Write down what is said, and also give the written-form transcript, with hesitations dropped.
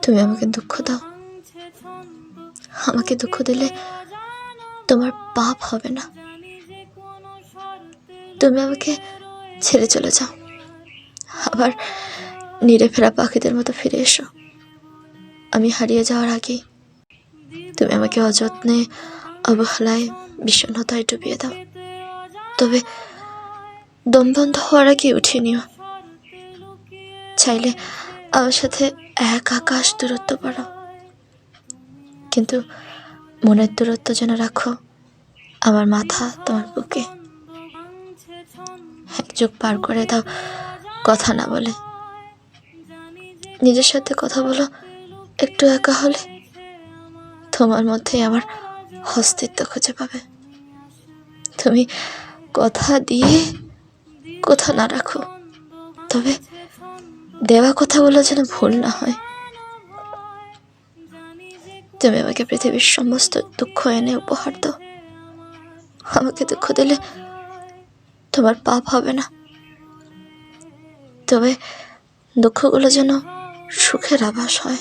তুমি আমাকে দুঃখ দাও, আমাকে দুঃখ দিলে তোমার পাপ হবে না। তুমি আমাকে ছেড়ে চলে যাও, আবার নিরে ফেরা পাখিদের মতো ফিরে এসো। আমি হারিয়ে যাওয়ার আগেই তুমি আমাকে অযত্নে, অবহেলায়, বিষণ্ণতায় ডুবিয়ে দাও। তবে দম বন্ধ হওয়ার আগে উঠিয়ে নিও। চাইলে আমার সাথে এক আকাশ দূরত্ব বাড়াও, কিন্তু মনের দূরত্ব যেন রাখো আমার মাথা তোমার বুকে। এক যুগ পার করে দাও কথা না বলে, নিজের সাথে কথা বলো একটু একা হলে। তোমার মধ্যেই আমার অস্তিত্ব খুঁজে পাবে। তুমি কথা দিয়ে কথা না রাখো, তবে দেওয়া কথাগুলো যেন ভুল না হয়। তুমি আমাকে পৃথিবীর সমস্ত দুঃখ এনে উপহার দাও। আমাকে দুঃখ দিলে তোমার পাপ হবে না, তবে দুঃখগুলো যেন সুখের আভাস হয়।